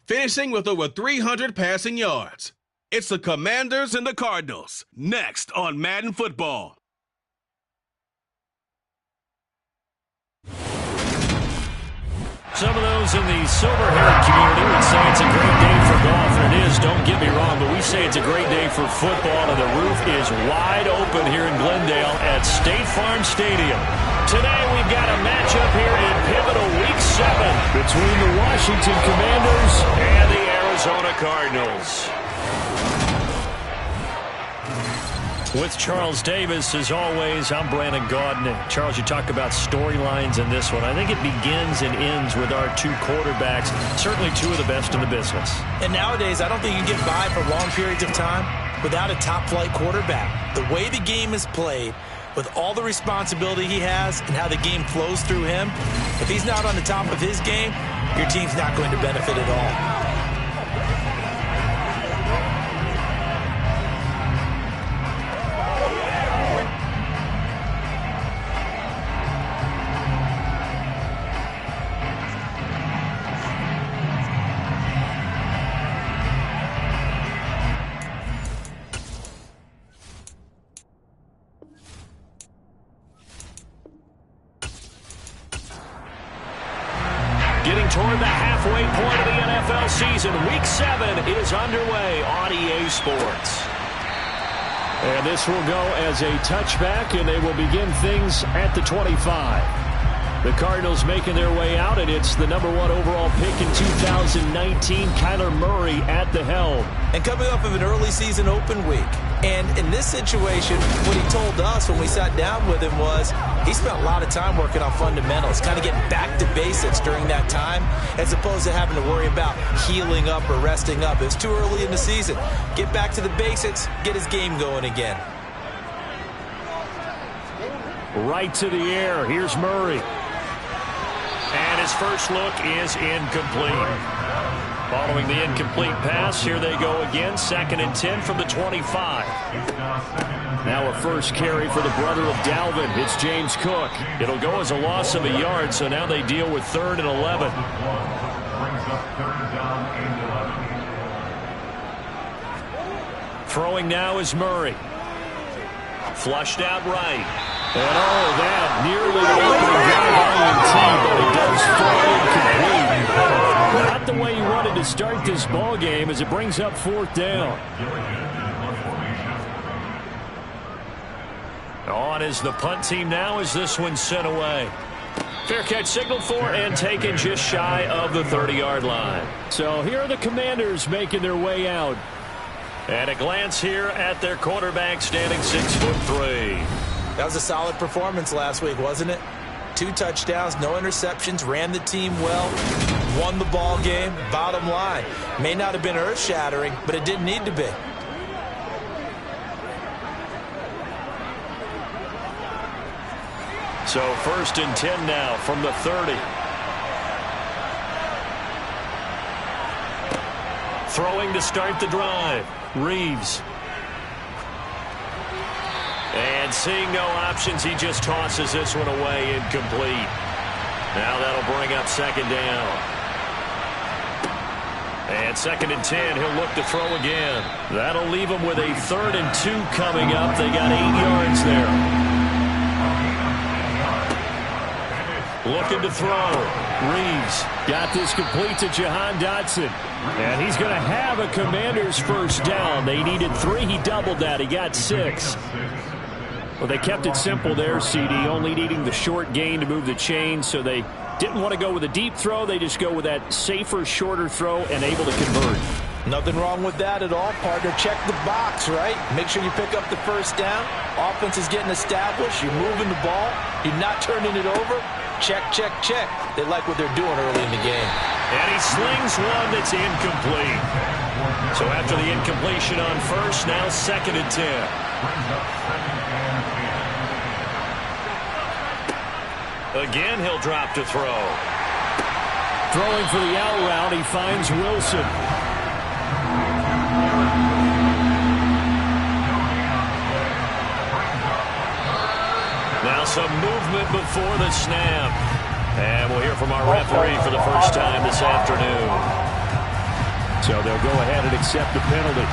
finishing with over 300 passing yards. It's the Commanders and the Cardinals, next on Madden Football. Some of those in the silver-haired community would say it's a great day for golf, and it is, don't get me wrong, but we say it's a great day for football, and the roof is wide open here in Glendale at State Farm Stadium. Today we've got a matchup here in pivotal Week 7 between the Washington Commanders and the Arizona Cardinals. With Charles Davis, as always, I'm Brandon Gaudin. Charles, you talk about storylines in this one. I think it begins and ends with our two quarterbacks, certainly two of the best in the business. And nowadays, I don't think you get by for long periods of time without a top-flight quarterback. The way the game is played, with all the responsibility he has and how the game flows through him, if he's not on the top of his game, your team's not going to benefit at all. Getting toward the halfway point of the NFL season, Week 7 is underway on EA Sports. And this will go as a touchback, and they will begin things at the 25. The Cardinals making their way out, and it's the number 1 overall pick in 2019, Kyler Murray at the helm. And coming off of an early season open week. And in this situation, what he told us when we sat down with him was he spent a lot of time working on fundamentals, kind of getting back to basics during that time, as opposed to having to worry about healing up or resting up. It's too early in the season. Get back to the basics, get his game going again. Right to the air. Here's Murray. And his first look is incomplete. Following the incomplete pass, here they go again. 2nd and 10 from the 25. Now a first carry for the brother of Dalvin. It's James Cook. It'll go as a loss of a yard, so now they deal with 3rd and 11. Throwing now is Murray. Flushed out right. And that nearly the opening drive by but it does fall incomplete. Not the way you wanted to start this ball game as it brings up 4th down. On is the punt team now as this one's sent away. Fair catch signaled for and taken just shy of the 30-yard line. So here are the Commanders making their way out. And a glance here at their quarterback standing 6'3". That was a solid performance last week, wasn't it? 2 touchdowns, no interceptions, ran the team well, won the ball game. Bottom line, may not have been earth-shattering, but it didn't need to be. So 1st and 10 now from the 30. Throwing to start the drive. Reeves. And seeing no options, he just tosses this one away, incomplete. Now that'll bring up 2nd down. And 2nd and 10, he'll look to throw again. That'll leave him with a 3rd and 2 coming up. They got 8 yards there. Looking to throw. Reeves got this complete to Jahan Dotson. And he's going to have a Commanders first down. They needed 3. He doubled that. He got 6. Well, they kept it simple there, CD, only needing the short gain to move the chain, so they didn't want to go with a deep throw. They just go with that safer, shorter throw and able to convert. Nothing wrong with that at all, partner. Check the box, right? Make sure you pick up the first down. Offense is getting established. You're moving the ball. You're not turning it over. Check, check, check. They like what they're doing early in the game. And he slings one that's incomplete. So after the incompletion on first, now 2nd and 10. Again, he'll drop to throw. Throwing for the out route, he finds Wilson. Now some movement before the snap. And we'll hear from our referee for the first time this afternoon. So they'll go ahead and accept the penalty.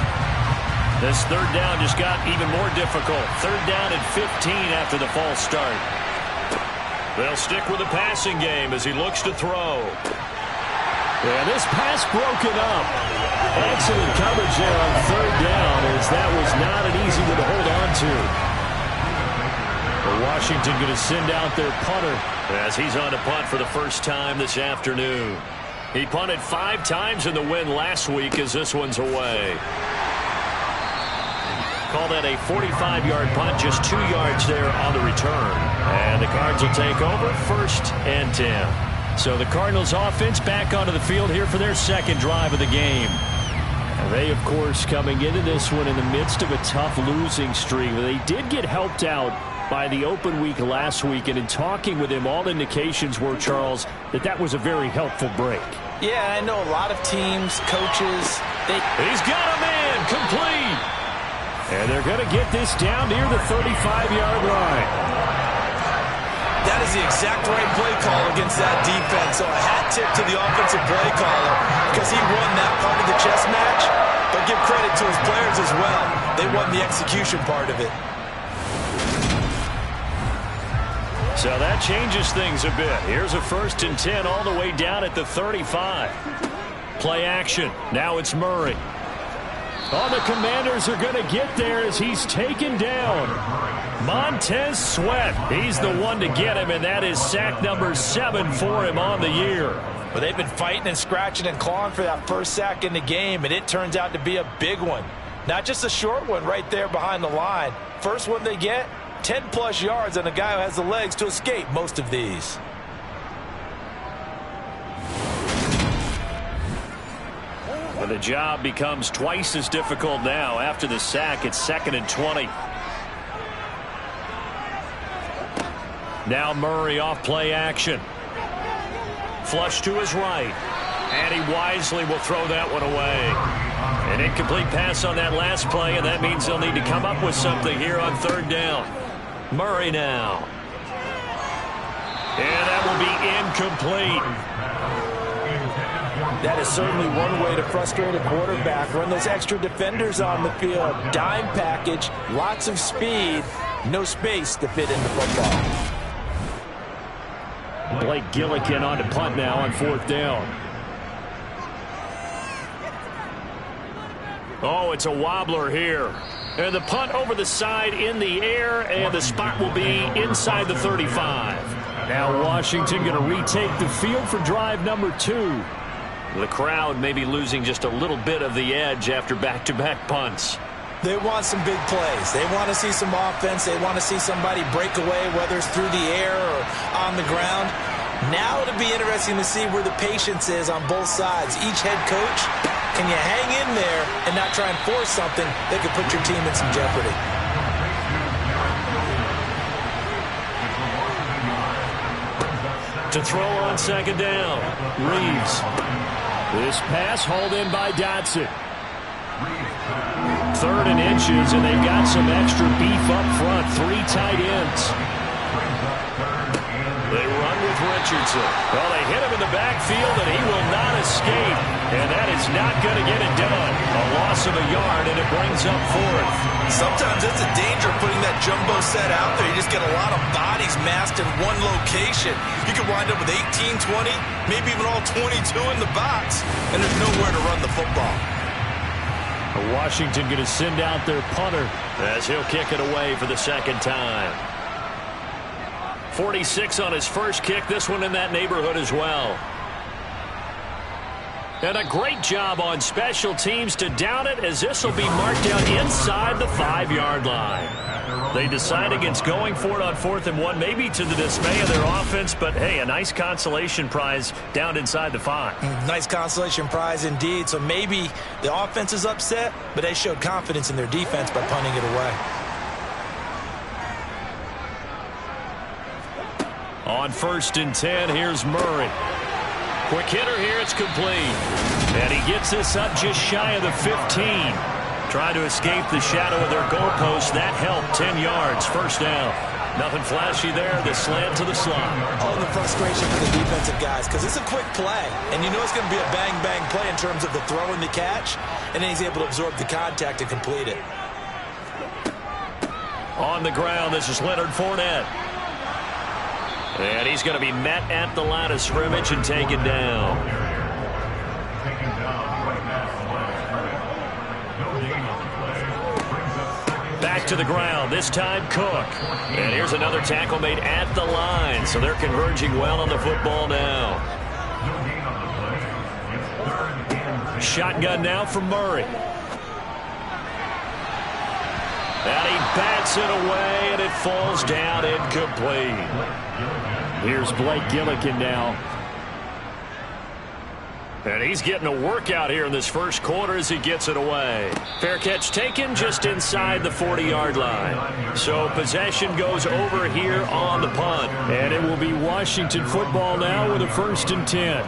This third down just got even more difficult. Third down and 15 after the false start. They'll stick with the passing game as he looks to throw. And this pass broken up. Excellent coverage there on third down, as that was not an easy one to hold on to. Washington going to send out their punter as he's on to punt for the first time this afternoon. He punted 5 times in the win last week, as this one's away. Call that a 45-yard punt, just 2 yards there on the return. And the Cards will take over, 1st and 10. So the Cardinals offense back onto the field here for their second drive of the game. And they, of course, coming into this one in the midst of a tough losing streak. They did get helped out by the open week last week, and in talking with him, all indications were, Charles, that was a very helpful break. Yeah, I know a lot of teams, coaches, He's got a man complete. And they're going to get this down near the 35-yard line. That is the exact right play call against that defense. So a hat tip to the offensive play caller, because he won that part of the chess match. But give credit to his players as well. They won the execution part of it. So that changes things a bit. Here's a 1st and 10 all the way down at the 35. Play action. Now it's Murray. Oh, the Commanders are going to get there as he's taken down. Montez Sweat. He's the one to get him, and that is sack number 7 for him on the year. But they've been fighting and scratching and clawing for that first sack in the game, and it turns out to be a big one. Not just a short one right there behind the line. First one they get, 10-plus yards on a guy who has the legs to escape most of these. Well, the job becomes twice as difficult now. After the sack, it's 2nd and 20. Now Murray off play action. Flush to his right. And he wisely will throw that one away. An incomplete pass on that last play, and that means they'll need to come up with something here on 3rd down. Murray now. And that will be incomplete. That is certainly one way to frustrate a quarterback. Run those extra defenders on the field. Dime package, lots of speed, no space to fit in the football. Blake Gillikin on to punt now on 4th down. Oh, it's a wobbler here. And the punt over the side in the air, and the spot will be inside the 35. Now Washington going to retake the field for drive number 2. The crowd may be losing just a little bit of the edge after back-to-back punts. They want some big plays. They want to see some offense. They want to see somebody break away, whether it's through the air or on the ground. Now it'll be interesting to see where the patience is on both sides. Each head coach, can you hang in there and not try and force something that could put your team in some jeopardy? To throw on 2nd down, Reeves. This pass hauled in by Dotson. 3rd and inches, and they've got some extra beef up front. 3 tight ends. They run with Richardson. Well, they hit him in the backfield, and he will not escape. And that is not going to get it done. A loss of a yard, and it brings up 4th. Sometimes it's a danger putting that jumbo set out there. You just get a lot of bodies massed in one location. You could wind up with 18, 20, maybe even all 22 in the box, and there's nowhere to run the football. Washington going to send out their punter as he'll kick it away for the 2nd time. 46 on his first kick. This one in that neighborhood as well. And a great job on special teams to down it, as this will be marked down inside the 5-yard line. They decide against going for it on 4th and 1, maybe to the dismay of their offense, but hey, a nice consolation prize down inside the 5. Nice consolation prize indeed. So maybe the offense is upset, but they showed confidence in their defense by punting it away. On 1st and 10, here's Murray. Quick hitter here, it's complete. And he gets this up just shy of the 15. Trying to escape the shadow of their goalpost. That helped. 10 yards, 1st down. Nothing flashy there. The slant to the slot. Oh, and the frustration for the defensive guys, because it's a quick play, and you know it's going to be a bang-bang play in terms of the throw and the catch, and then he's able to absorb the contact and complete it. On the ground, this is Leonard Fournette. And he's going to be met at the line of scrimmage and taken down. Back to the ground, this time Cook. And here's another tackle made at the line, so they're converging well on the football now. Shotgun now from Murray. And he bats it away, and it falls down incomplete. Here's Blake Gillikin now. And he's getting a workout here in this first quarter as he gets it away. Fair catch taken just inside the 40-yard line. So possession goes over here on the punt. And it will be Washington football now with a 1st and 10.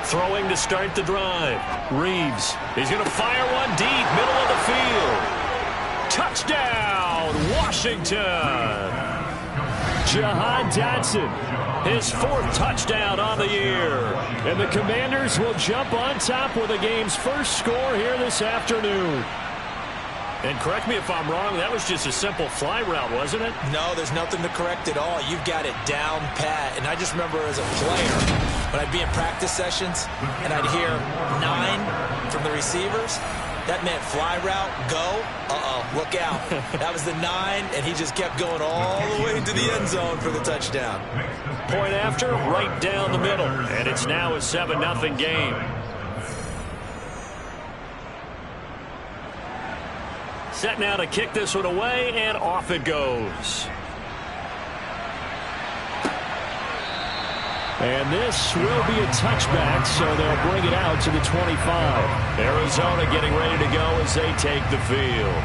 Throwing to start the drive. Reeves. He's going to fire one deep, middle of the field. Touchdown, Washington. Jahan Dotson, His 4th touchdown on the year. and the Commanders will jump on top with the game's first score here this afternoon. And correct me if I'm wrong, that was just a simple fly route, wasn't it? No, there's nothing to correct at all. You've got it down pat. And I just remember as a player, when I'd be in practice sessions and I'd hear 9 from the receivers, that meant fly route, go, look out. That was the 9, and he just kept going all the way into the end zone for the touchdown. Point after, right down the middle. And it's now a 7-0 game. Set now to kick this one away, and off it goes. And this will be a touchback, so they'll bring it out to the 25. Arizona getting ready to go as they take the field.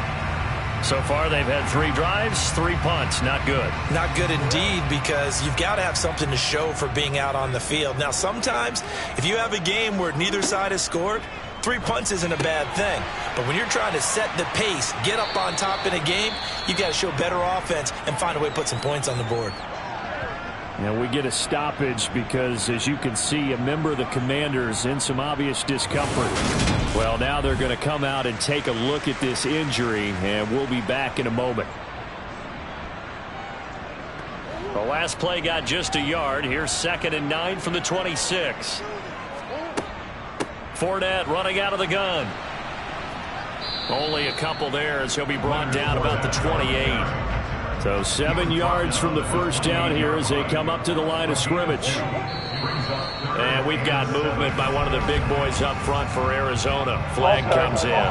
So far, they've had 3 drives, 3 punts. Not good. Not good indeed, because you've got to have something to show for being out on the field. Now, sometimes, if you have a game where neither side has scored, 3 punts isn't a bad thing. But when you're trying to set the pace, get up on top in a game, you've got to show better offense and find a way to put some points on the board. Now we get a stoppage because, as you can see, a member of the Commanders in some obvious discomfort. Well, now they're going to come out and take a look at this injury, and we'll be back in a moment. The last play got just a yard. Here's 2nd and 9 from the 26. Fournette running out of the gun. Only a couple there as he'll be brought down about the 28. So 7 yards from the first down here as they come up to the line of scrimmage. And we've got movement by one of the big boys up front for Arizona. Flag comes in.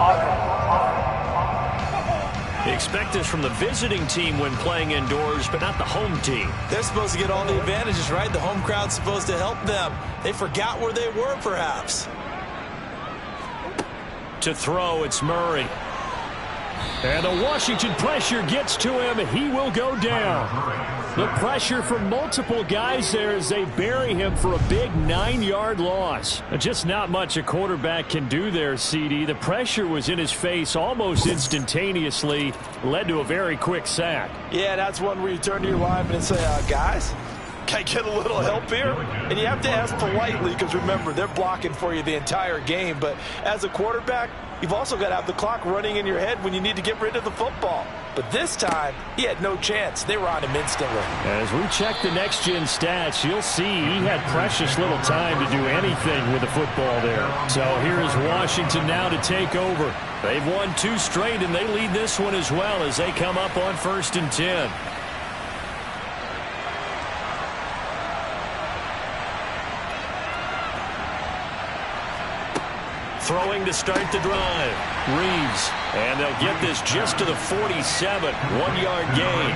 Expect this from the visiting team when playing indoors, but not the home team. They're supposed to get all the advantages, right? The home crowd's supposed to help them. They forgot where they were, perhaps. To throw, it's Murray. And the Washington pressure gets to him. He will go down. The pressure from multiple guys there as they bury him for a big 9-yard loss. Just not much a quarterback can do there, CD. The pressure was in his face almost instantaneously. Led to a very quick sack. Yeah, that's one where you turn to your lineman and say, guys, can I get a little help here? And you have to ask politely because, remember, they're blocking for you the entire game. But as a quarterback, you've also got to have the clock running in your head when you need to get rid of the football. But this time, he had no chance. They were on him instantly. As we check the next-gen stats, you'll see he had precious little time to do anything with the football there. So here is Washington now to take over. They've won 2 straight, and they lead this one as well as they come up on 1st and 10. Throwing to start the drive. Reeves. And they'll get this just to the 47. 1-yard gain.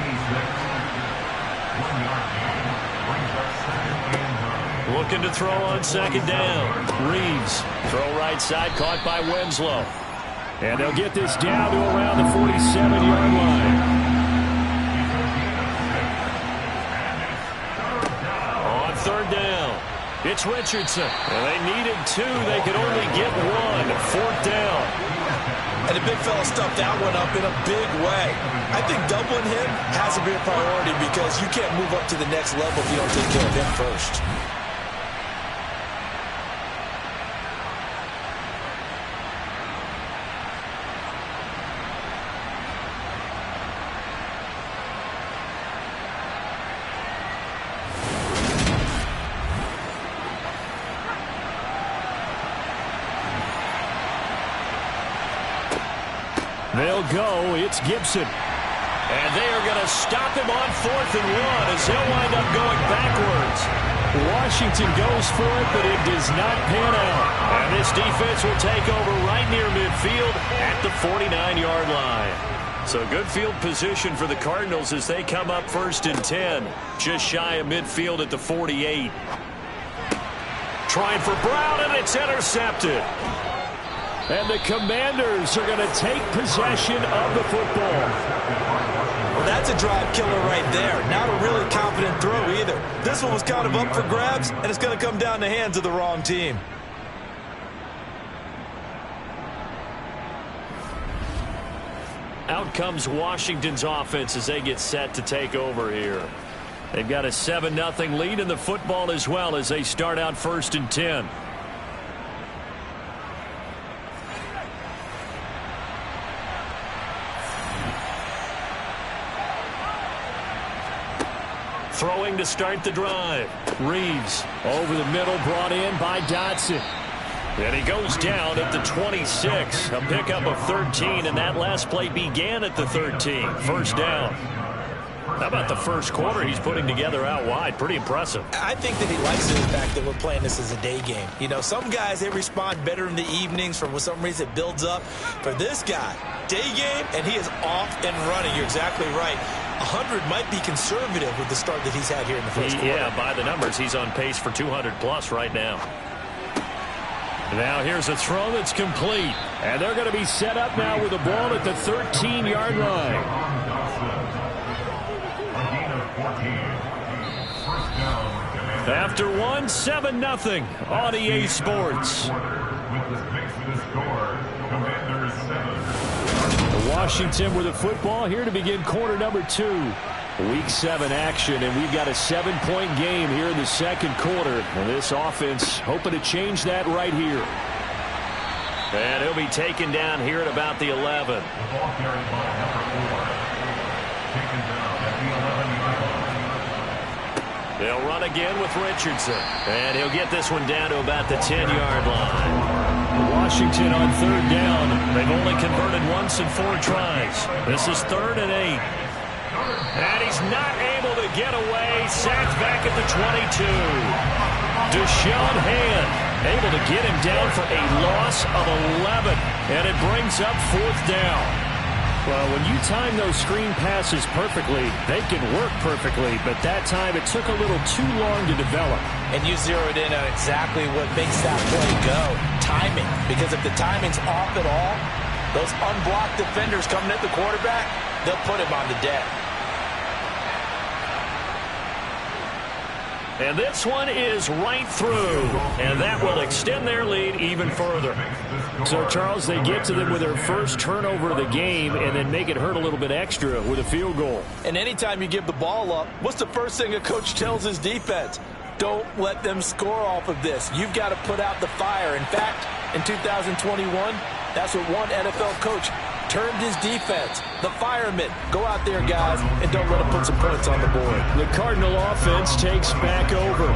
Looking to throw on 2nd down. Reeves. Throw right side, caught by Winslow. And they'll get this down to around the 47-yard line. On 3rd down. It's It's Richardson. And they needed 2. They could only get 1. 4th down. And the big fella stuffed that one up in a big way. I think doubling him has to be a priority because you can't move up to the next level if you don't take care of him first. They'll go. It's Gibson. And they are going to stop him on 4th and 1 as he'll wind up going backwards. Washington goes for it, but it does not pan out. And this defense will take over right near midfield at the 49-yard line. So good field position for the Cardinals as they come up 1st and 10. Just shy of midfield at the 48. Trying for Brown, and it's intercepted. And the Commanders are going to take possession of the football. Well, that's a drive killer right there. Not a really confident throw either. This one was kind of up for grabs, and it's going to come down the hands of the wrong team. Out comes Washington's offense as they get set to take over here. They've got a 7-0 lead in the football as well as they start out 1st and 10. Throwing to start the drive. Reeves over the middle, brought in by Dotson. And he goes down at the 26. A pickup of 13, and that last play began at the 13. 1st down. How about the first quarter he's putting together out wide? Pretty impressive. I think that he likes the fact that we're playing this as a day game. You know, some guys, they respond better in the evenings. For some reason, it builds up. For this guy, day game, and he is off and running. You're exactly right. 100 might be conservative with the start that he's had here in the first quarter. Yeah, by the numbers, he's on pace for 200-plus right now. Now here's a throw that's complete. And they're going to be set up now with the ball at the 13-yard line. After 7-0 on EA Sports. Washington with the football here to begin quarter number 2. Week 7 action, and we've got a 7-point game here in the second quarter. And this offense hoping to change that right here. And he'll be taken down here at about the 11. They'll run again with Richardson. And he'll get this one down to about the 10-yard line. Washington on 3rd down. They've only converted once in 4 tries. This is 3rd and 8. And he's not able to get away. Sacked back at the 22. Deshaun Hand able to get him down for a loss of 11. And it brings up 4th down. Well, when you time those screen passes perfectly, they can work perfectly. But that time, it took a little too long to develop. And you zeroed in on exactly what makes that play go. Timing. Because if the timing's off at all, those unblocked defenders coming at the quarterback, they'll put him on the deck. And this one is right through. And that will extend their lead even further. So, Charles, they get to them with their first turnover of the game and then make it hurt a little bit extra with a field goal. And anytime you give the ball up, what's the first thing a coach tells his defense? Don't let them score off of this. You've got to put out the fire. In fact, in 2021, that's what one NFL coach termed his defense. The firemen. Go out there, guys, and don't let them put some points on the board. The Cardinal offense takes back over.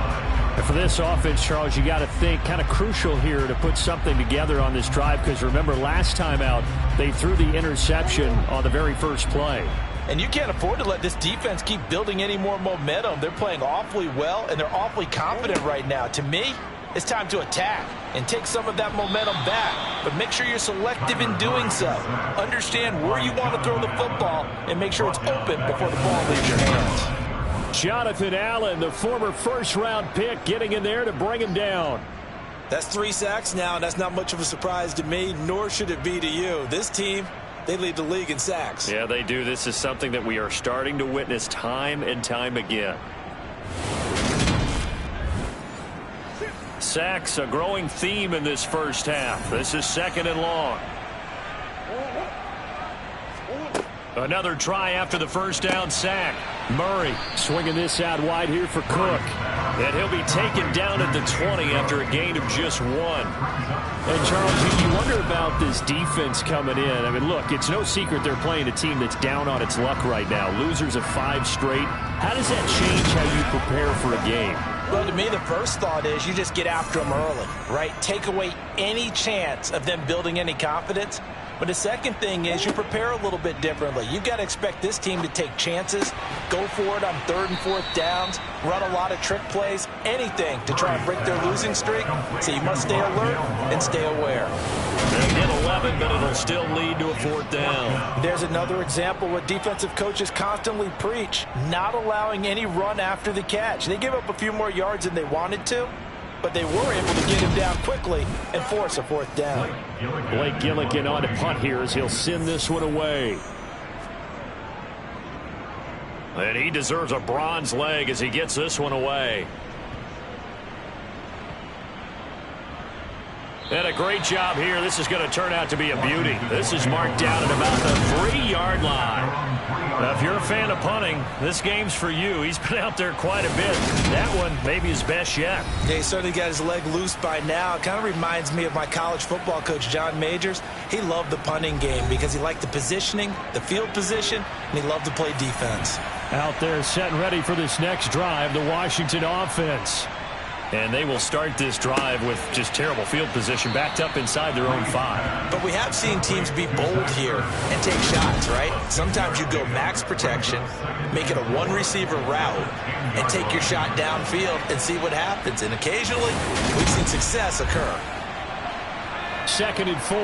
And for this offense, Charles, you got to think kind of crucial here to put something together on this drive because remember last time out, they threw the interception on the very first play. And you can't afford to let this defense keep building any more momentum. They're playing awfully well, and they're awfully confident right now. To me, it's time to attack and take some of that momentum back. But make sure you're selective in doing so. Understand where you want to throw the football and make sure it's open before the ball leaves your hands. Jonathan Allen, the former first-round pick, getting in there to bring him down. That's 3 sacks now, and that's not much of a surprise to me, nor should it be to you. This team, they lead the league in sacks. Yeah, they do. This is something that we are starting to witness time and time again. sacks a growing theme in this first half. This is 2nd and long. Another try after the first down sack. Murray swinging this out wide here for Cook. And he'll be taken down at the 20 after a gain of just 1. And, Charles, you wonder about this defense coming in. I mean, look, it's no secret they're playing a team that's down on its luck right now. Losers of 5 straight. How does that change how you prepare for a game? Well, to me, the first thought is you just get after them early, right? Take away any chance of them building any confidence. But the second thing is you prepare a little bit differently. You've got to expect this team to take chances, go for it on 3rd and 4th downs, run a lot of trick plays, anything to try and break their losing streak. So you must stay alert and stay aware. They get 11, but it'll still lead to a 4th down. There's another example what defensive coaches constantly preach, not allowing any run after the catch. They give up a few more yards than they wanted to, but they were able to get him down quickly and force a 4th down. Blake Gillikin on to punt here as he'll send this one away. And he deserves a bronze leg as he gets this one away. And a great job here. This is going to turn out to be a beauty. This is marked down at about the 3-yard line. Now, if you're a fan of punting, this game's for you. He's been out there quite a bit. That one, maybe his best yet. Yeah, he certainly got his leg loose by now. It kind of reminds me of my college football coach, John Majors. He loved the punting game because he liked the positioning, the field position, and he loved to play defense. Out there set and ready for this next drive, the Washington offense. And they will start this drive with just terrible field position, backed up inside their own 5. But we have seen teams be bold here and take shots, right? Sometimes you go max protection, make it a 1-receiver route, and take your shot downfield and see what happens. And occasionally, we've seen success occur. 2nd and 4.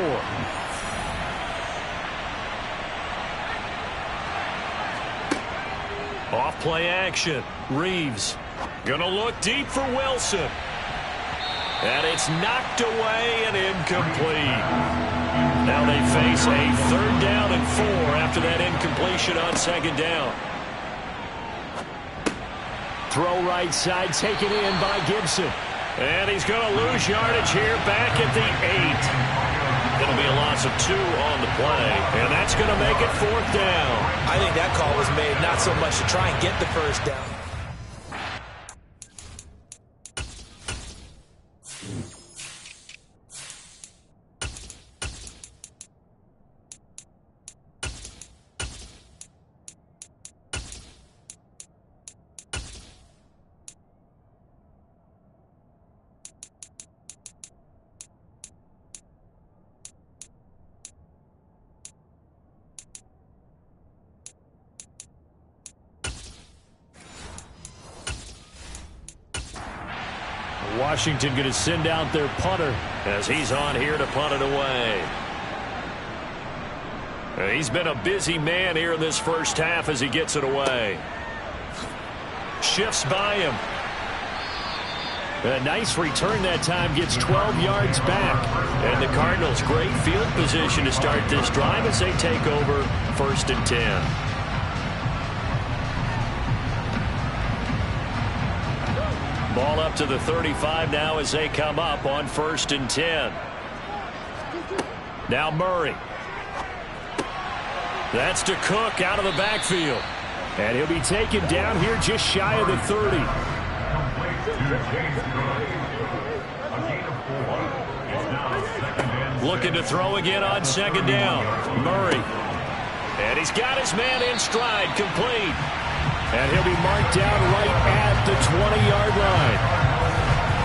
Off play action. Reeves gonna look deep for Wilson. And it's knocked away and incomplete. Now they face a 3rd down and 4 after that incompletion on 2nd down. Throw right side, taken in by Gibson. And he's going to lose yardage here back at the 8. It'll be a loss of 2 on the play, and that's going to make it 4th down. I think that call was made not so much to try and get the first down. Washington going to send out their punter as he's on here to punt it away. He's been a busy man here in this first half as he gets it away. Shifts by him. A nice return that time, gets 12 yards back. And the Cardinals, great field position to start this drive as they take over 1st and 10. Ball up to the 35 now as they come up on 1st and 10. Now Murray. That's to Cook out of the backfield. And he'll be taken down here just shy of the 30. Looking to throw again on 2nd down. Murray. And he's got his man in stride, complete. And he'll be marked down right at the 20-yard line.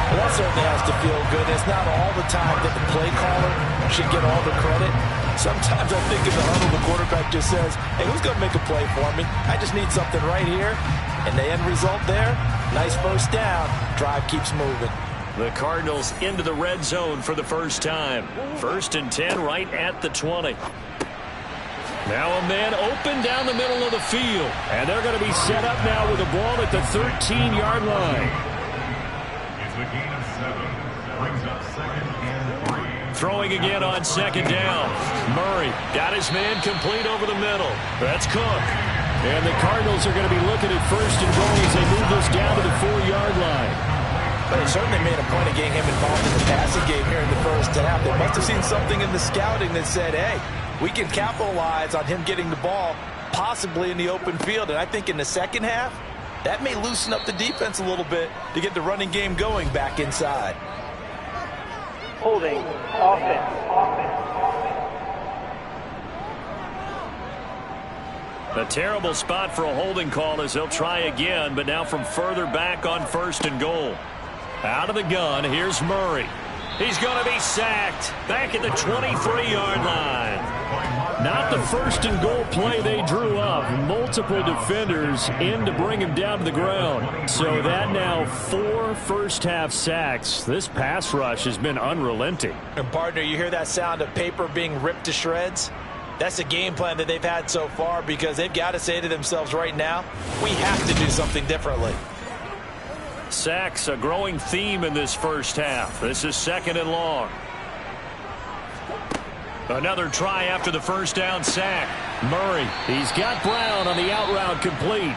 Well, that certainly has to feel good. It's not all the time that the play caller should get all the credit. Sometimes I think in the huddle, the quarterback just says, hey, who's going to make a play for me? I just need something right here. And the end result there, nice first down. Drive keeps moving. The Cardinals into the red zone for the first time. 1st and 10 right at the 20. Now a man open down the middle of the field. And they're going to be set up now with the ball at the 13-yard line. It's a gain of 7. Brings up 2nd and 3. Throwing again on 2nd down. Murray got his man complete over the middle. That's Cook. And the Cardinals are going to be looking at 1st and goal as they move this down to the 4-yard line. But they certainly made a point of getting him involved in the passing game here in the first half. They must have seen something in the scouting that said, hey, we can capitalize on him getting the ball possibly in the open field. And I think in the second half, that may loosen up the defense a little bit to get the running game going back inside. Holding offense. A terrible spot for a holding call as they'll try again, but now from further back on 1st and goal. Out of the gun, here's Murray. He's going to be sacked back at the 23-yard line. Not the 1st and goal play they drew up. Multiple defenders in to bring him down to the ground. So that now 4 first-half sacks. This pass rush has been unrelenting. And, partner, you hear that sound of paper being ripped to shreds? That's a game plan that they've had so far because they've got to say to themselves right now, we have to do something differently. Sacks, a growing theme in this first half. This is 2nd and long. Another try after the first down sack. Murray, he's got Brown on the out route complete.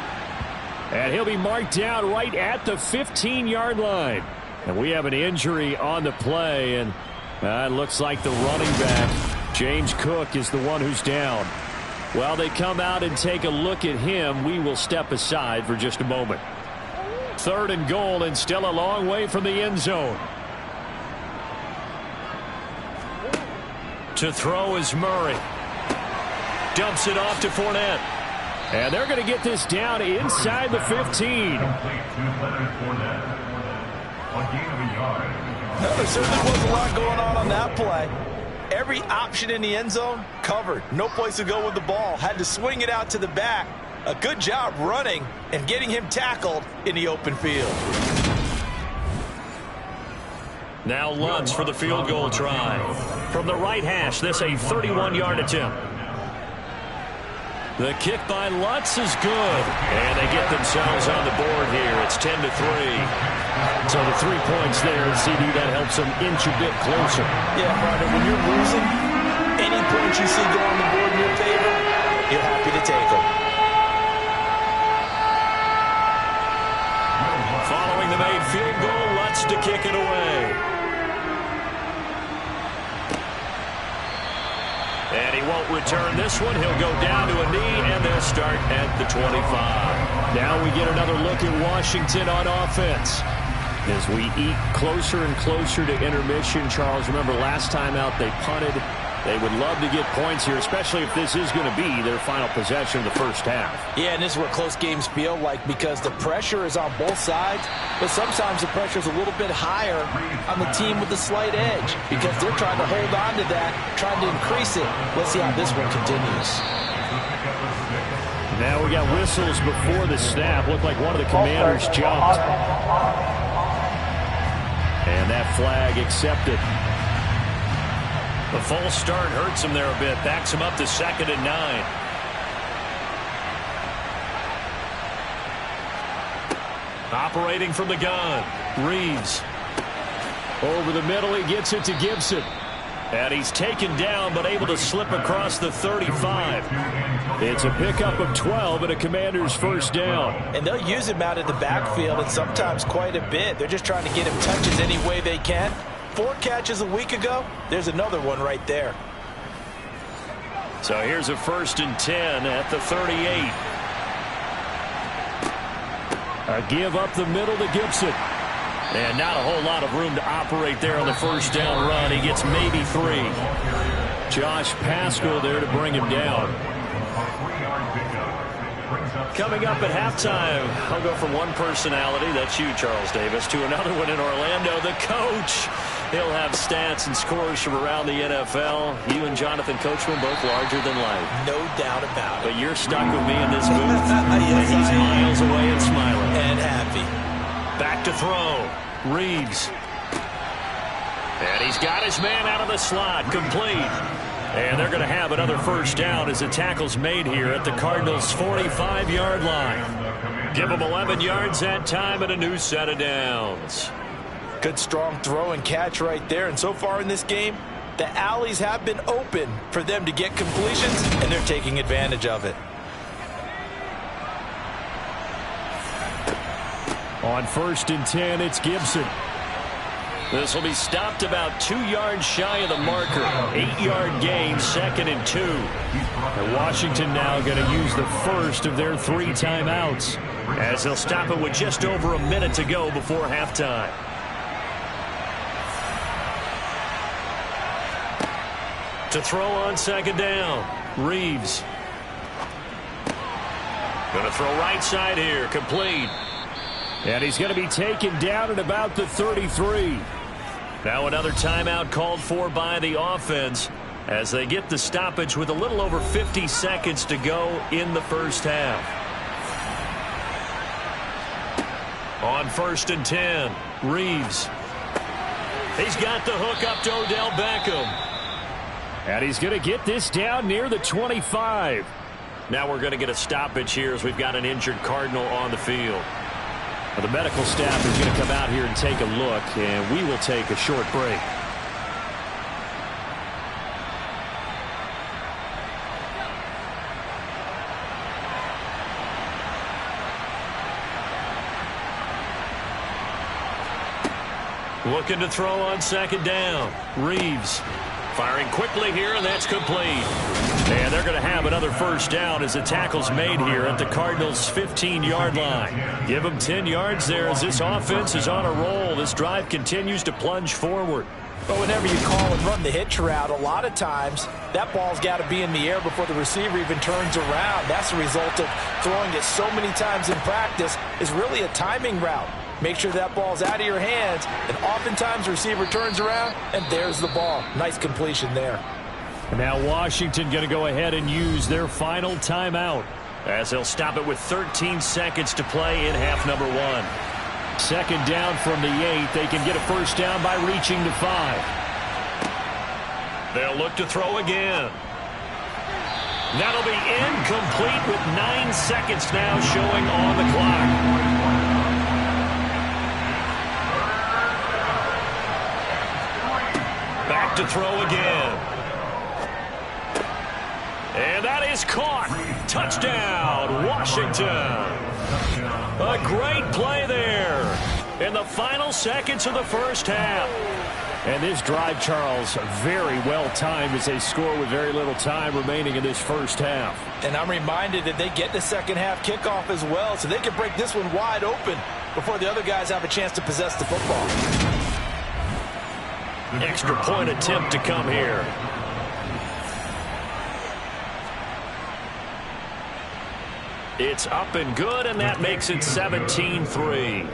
And he'll be marked down right at the 15-yard line. And we have an injury on the play, and it looks like the running back, James Cook, is the one who's down. While they come out and take a look at him, we will step aside for just a moment. 3rd and goal, and still a long way from the end zone. To throw is Murray. Dumps it off to Fournette. And they're going to get this down inside the 15. There certainly was a lot going on that play. Every option in the end zone covered. No place to go with the ball. Had to swing it out to the back. A good job running and getting him tackled in the open field. Now Lutz for the field goal try. From the right hash, this a 31-yard attempt. The kick by Lutz is good. And they get themselves on the board here. It's 10-3. So the 3 points there, CD, that helps them inch a bit closer. Yeah, Ryder, when you're losing, any points you see go on the board in your favor, you're happy to take them. Following the made field goal, Lutz to kick it away. And he won't return this one. He'll go down to a knee, and they'll start at the 25. Now we get another look at Washington on offense. As we eat closer and closer to intermission, Charles, remember last time out they punted. They would love to get points here, especially if this is going to be their final possession of the first half. Yeah, and this is what close games feel like because the pressure is on both sides, but sometimes the pressure is a little bit higher on the team with the slight edge because they're trying to hold on to that, trying to increase it. Let's see how this one continues. Now we got whistles before the snap. Looked like one of the Commanders jumped. And that flag accepted. The false start hurts him there a bit. Backs him up to 2nd and 9. Operating from the gun. Reeves. Over the middle, he gets it to Gibson. And he's taken down, but able to slip across the 35. It's a pickup of 12 and a Commander's first down. And they'll use him out of the backfield, and sometimes quite a bit. They're just trying to get him touches any way they can. 4 catches a week ago. There's another one right there. So here's a 1st and 10 at the 38. A give up the middle to Gibson. And not a whole lot of room to operate there on the first down run. He gets maybe 3. Josh Paschal there to bring him down. Coming up at halftime, I'll go from one personality, that's you, Charles Davis, to another one in Orlando, the coach. He'll have stats and scores from around the NFL. You and Jonathan Coachman both larger than life. No doubt about it. But you're stuck with me in this booth. Yes, and he's miles away and smiling. And happy. Back to throw. Reeves. And he's got his man out of the slot. Complete. And they're going to have another first down as the tackle's made here at the Cardinals' 45-yard line. Give them 11 yards that time and a new set of downs. Good strong throw and catch right there. And so far in this game, the alleys have been open for them to get completions, and they're taking advantage of it. On 1st and 10, it's Gibson. This will be stopped about 2 yards shy of the marker. 8-yard gain, 2nd and 2. And Washington now going to use the first of their 3 timeouts, as they'll stop it with just over a minute to go before halftime. To throw on 2nd down, Reeves. Going to throw right side here, complete. And he's going to be taken down at about the 33. Now another timeout called for by the offense as they get the stoppage with a little over 50 seconds to go in the first half. On 1st and 10, Reeves. He's got the hook up to Odell Beckham. And he's going to get this down near the 25. Now we're going to get a stoppage here as we've got an injured Cardinal on the field. Well, the medical staff is going to come out here and take a look, and we will take a short break. Looking to throw on 2nd down. Reeves firing quickly here, and that's complete. And they're going to have another first down as the tackle's made here at the Cardinals' 15-yard line. Give them 10 yards there as this offense is on a roll. This drive continues to plunge forward. But whenever you call and run the hitch route, a lot of times that ball's got to be in the air before the receiver even turns around. That's the result of throwing it so many times in practice is really a timing route. Make sure that ball's out of your hands, and oftentimes the receiver turns around, and there's the ball. Nice completion there. And now Washington going to go ahead and use their final timeout, as they'll stop it with 13 seconds to play in half number 1. 2nd down from the 8. They can get a first down by reaching the 5. They'll look to throw again. That'll be incomplete with 9 seconds now showing on the clock. Back to throw again. And that is caught. Touchdown, Washington. A great play there in the final seconds of the first half. And this drive, Charles, very well timed as they score with very little time remaining in this first half. And I'm reminded that they get the second half kickoff as well, so they can break this one wide open before the other guys have a chance to possess the football. Extra point attempt to come here. It's up and good, and that makes it 17-3.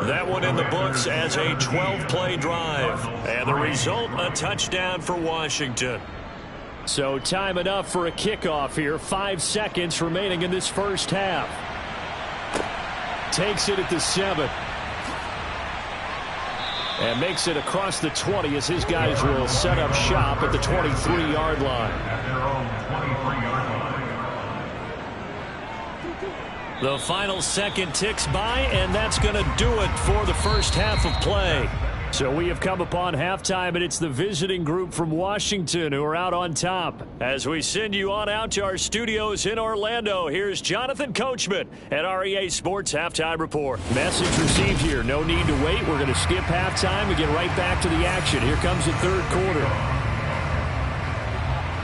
That one in the books as a 12-play drive. And the result, a touchdown for Washington. So time enough for a kickoff here. 5 seconds remaining in this first half. Takes it at the 7. And makes it across the 20 as his guys will set up shop at the 23-yard line. The final second ticks by, and that's going to do it for the first half of play. So we have come upon halftime, and it's the visiting group from Washington who are out on top. As we send you on out to our studios in Orlando, here's Jonathan Coachman at REA Sports Halftime Report. Message received here. No need to wait. We're going to skip halftime and get right back to the action. Here comes the third quarter.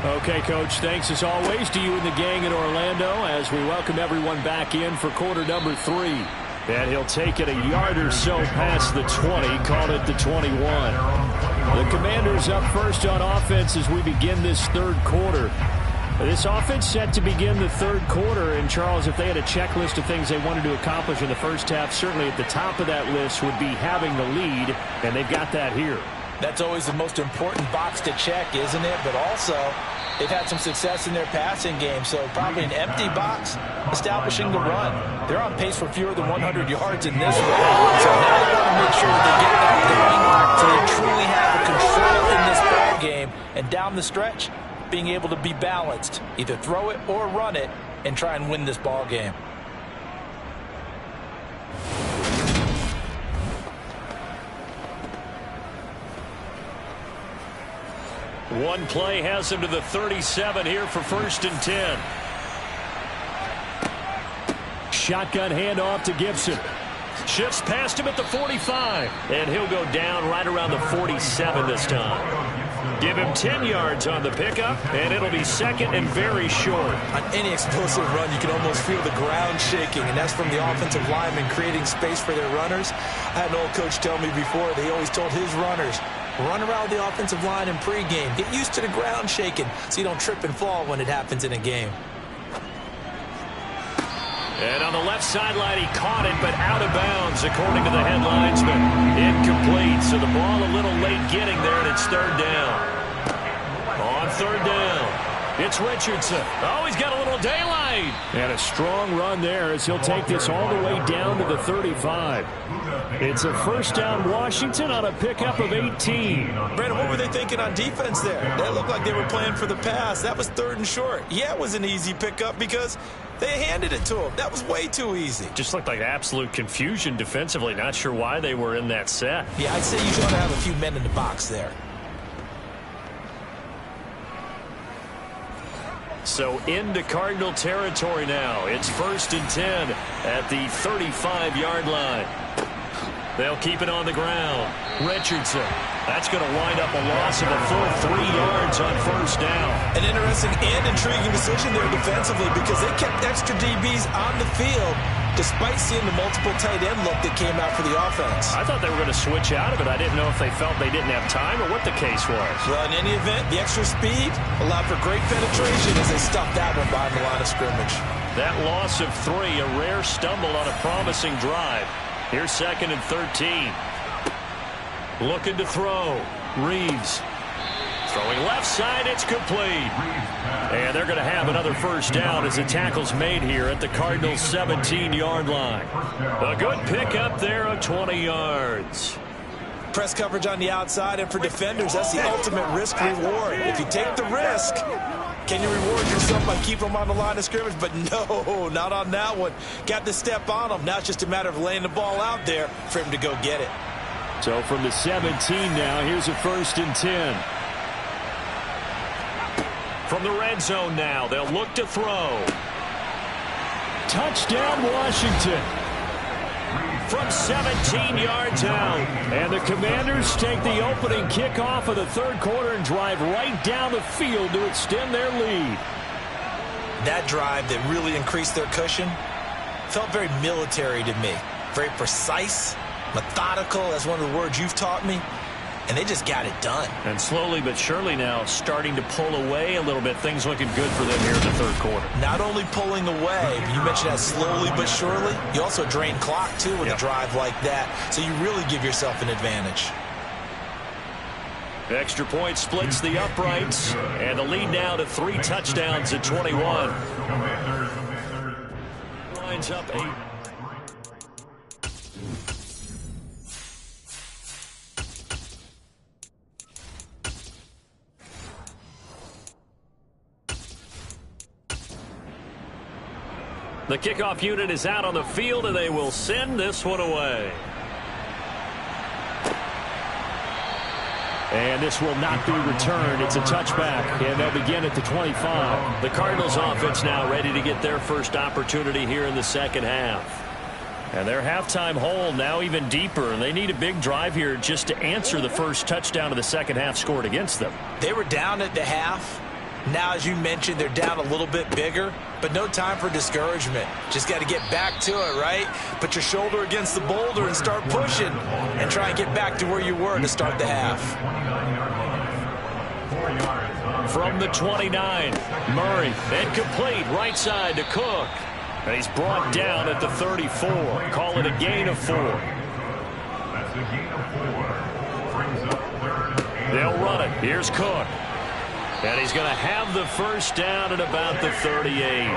Okay, Coach, thanks as always to you and the gang in Orlando as we welcome everyone back in for quarter number 3. And he'll take it a yard or so past the 20, call it the 21. The Commanders up first on offense as we begin this third quarter. This offense set to begin the third quarter, and Charles, if they had a checklist of things they wanted to accomplish in the first half, certainly at the top of that list would be having the lead, and they've got that here. That's always the most important box to check, isn't it? But also, they've had some success in their passing game, so probably an empty box establishing the run. They're on pace for fewer than 100 yards in this one. So now they want to make sure that they get that going so they truly have the control in this ball game. And down the stretch, being able to be balanced, either throw it or run it, and try and win this ball game. One play has him to the 37 here for 1st and 10. shotgun handoff to Gibson. Shifts past him at the 45, and he'll go down right around the 47 this time. Give him 10 yards on the pickup, and it'll be second and very short. On any explosive run, you can almost feel the ground shaking, and that's from the offensive linemen creating space for their runners. I had an old coach tell me before, they always told his runners, run around the offensive line in pregame. Get used to the ground shaking so you don't trip and fall when it happens in a game. And on the left sideline, he caught it, but out of bounds, according to the head linesman. Incomplete, so the ball a little late getting there, and it's third down. On third down, it's Richardson. Oh, he's got a little daylight. And a strong run there as he'll take this all the way down to the 35. It's a first down Washington on a pickup of 18. Brandon, what were they thinking on defense there? They looked like they were playing for the pass. That was third and short. Yeah, it was an easy pickup because they handed it to him. That was way too easy. Just looked like absolute confusion defensively. Not sure why they were in that set. Yeah, I'd say you ought to have a few men in the box there. So into Cardinal territory now. It's 1st and 10 at the 35-yard line. They'll keep it on the ground. Richardson. That's going to wind up a loss of a full 3 yards on first down. An interesting and intriguing decision there defensively because they kept extra DBs on the field despite seeing the multiple tight end look that came out for the offense. I thought they were going to switch out of it. I didn't know if they felt they didn't have time or what the case was. Well, in any event, the extra speed allowed for great penetration as they stuffed that one behind the line of scrimmage. That loss of 3, a rare stumble on a promising drive. Here's 2nd and 13. Looking to throw. Reeves. Throwing left side, it's complete. And they're going to have another first down as the tackle's made here at the Cardinals' 17-yard line. A good pickup there of 20 yards. Press coverage on the outside, and for defenders, that's the ultimate risk-reward. If you take the risk, can you reward yourself by keeping them on the line of scrimmage? But no, not on that one. Got the step on them. Now it's just a matter of laying the ball out there for him to go get it. So from the 17 now, here's a 1st and 10. From the red zone now, they'll look to throw. Touchdown, Washington. From 17 yards out. And the Commanders take the opening kickoff of the third quarter and drive right down the field to extend their lead. That drive that really increased their cushion felt very military to me. Very precise, methodical, that's one of the words you've taught me. And they just got it done. And slowly but surely now starting to pull away a little bit. Things looking good for them here in the third quarter. Not only pulling away, but you mentioned that slowly but surely. You also drain clock, too, with a drive like that. So you really give yourself an advantage. Extra point splits the uprights. And the lead now to 3 touchdowns at 21. Lines up 8. The kickoff unit is out on the field, and they will send this one away. And this will not be returned. It's a touchback, and they'll begin at the 25. The Cardinals offense now ready to get their first opportunity here in the second half. And their halftime hole now even deeper, and they need a big drive here just to answer the first touchdown of the second half scored against them. They were down at the half. Now, as you mentioned, they're down a little bit bigger, but no time for discouragement. Just got to get back to it, right? Put your shoulder against the boulder and start pushing and try and get back to where you were to start the half. From the 29, Murray, incomplete, right side to Cook. And he's brought down at the 34. Call it a gain of 4. That's a gain of 4. Brings up 3rd. They'll run it. Here's Cook. And he's going to have the first down at about the 38.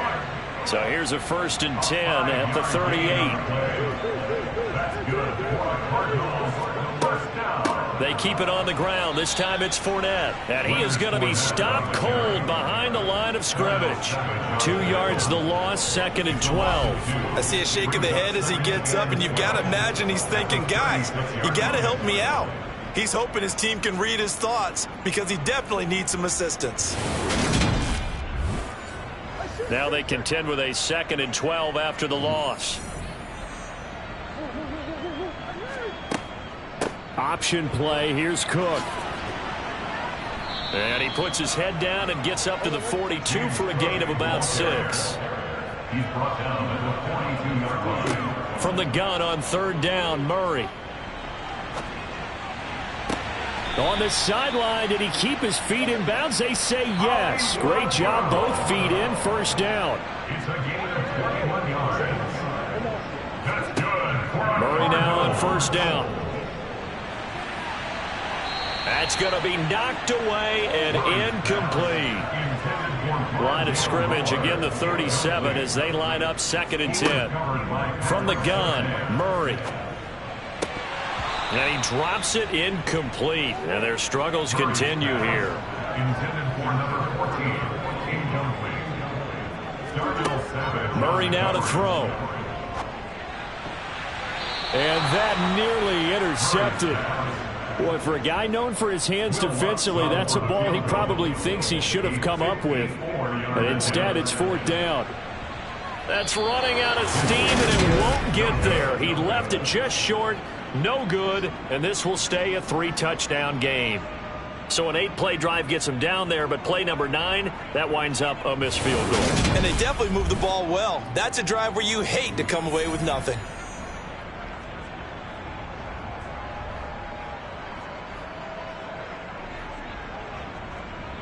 So here's a 1st and 10 at the 38. They keep it on the ground. This time it's Fournette. And he is going to be stopped cold behind the line of scrimmage. 2 yards the loss, 2nd and 12. I see a shake of the head as he gets up, and you've got to imagine he's thinking, guys, you got to help me out. He's hoping his team can read his thoughts because he definitely needs some assistance. Now they contend with a 2nd and 12 after the loss. Option play. Here's Cook. And he puts his head down and gets up to the 42 for a gain of about 6. He's brought down at the 42-yard line. From the gun on 3rd down, Murray. On the sideline, did he keep his feet in bounds? They say yes. Great job, both feet in, 1st down. It's a gain of 21 yards. That's good. Murray now on 1st down. That's going to be knocked away and incomplete. Line of scrimmage, again the 37 as they line up 2nd and 10. From the gun, Murray. And he drops it incomplete. And their struggles continue here. Intended for number 14. Incomplete. Cardinal 7. Murray now to throw. And that nearly intercepted. Boy, for a guy known for his hands defensively, that's a ball he probably thinks he should have come up with. But instead, it's 4th down. That's running out of steam, and it won't get there. He left it just short. No good, and this will stay a 3-touchdown game. So an 8-play drive gets him down there, but play number 9, that winds up a missed field goal. And they definitely moved the ball well. That's a drive where you hate to come away with nothing.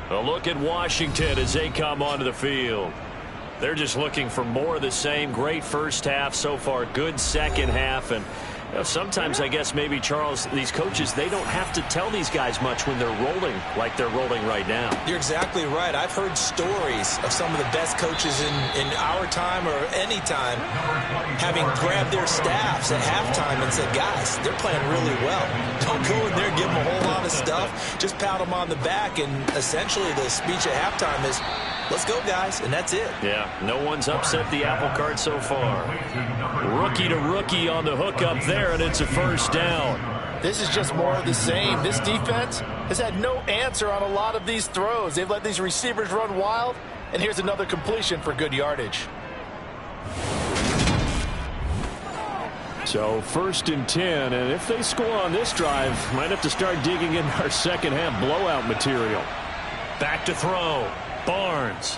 A look at Washington as they come onto the field. They're just looking for more of the same. Great first half so far, good second half, and sometimes I guess maybe, Charles, these coaches, they don't have to tell these guys much when they're rolling like they're rolling right now. You're exactly right. I've heard stories of some of the best coaches in our time or any time having grabbed their staffs at halftime and said, guys, they're playing really well. Don't go in there and give them a whole lot of stuff. Just pat them on the back, and essentially the speech at halftime is, let's go, guys, and that's it. Yeah, no one's upset the apple cart so far. Rookie to rookie on the hook up there, and it's a 1st down. This is just more of the same. This defense has had no answer on a lot of these throws. They've let these receivers run wild, and here's another completion for good yardage. So 1st and 10, and if they score on this drive, might have to start digging in our second half blowout material. Back to throw. Barnes.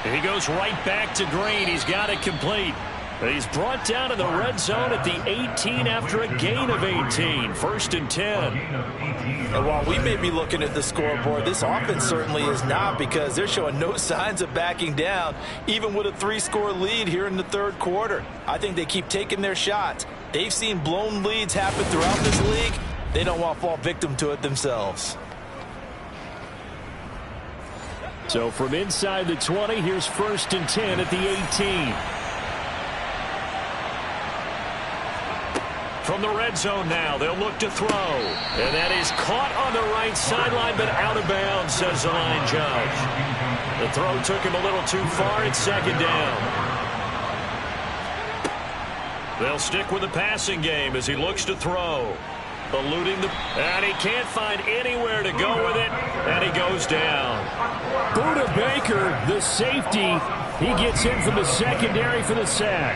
He goes right back to Green. He's got it complete. He's brought down in the red zone at the 18 after a gain of 18. 1st and 10. And while we may be looking at the scoreboard, this offense certainly is not, because they're showing no signs of backing down, even with a 3-score lead here in the 3rd quarter. I think they keep taking their shots. They've seen blown leads happen throughout this league. They don't want to fall victim to it themselves. So from inside the 20, here's 1st and 10 at the 18. From the red zone now, they'll look to throw. And that is caught on the right sideline, but out of bounds, says the line judge. The throw took him a little too far. It's 2nd down. They'll stick with the passing game as he looks to throw. Eluding the... And he can't find anywhere to go with it. And he goes down. Buda Baker, the safety, he gets in from the secondary for the sack.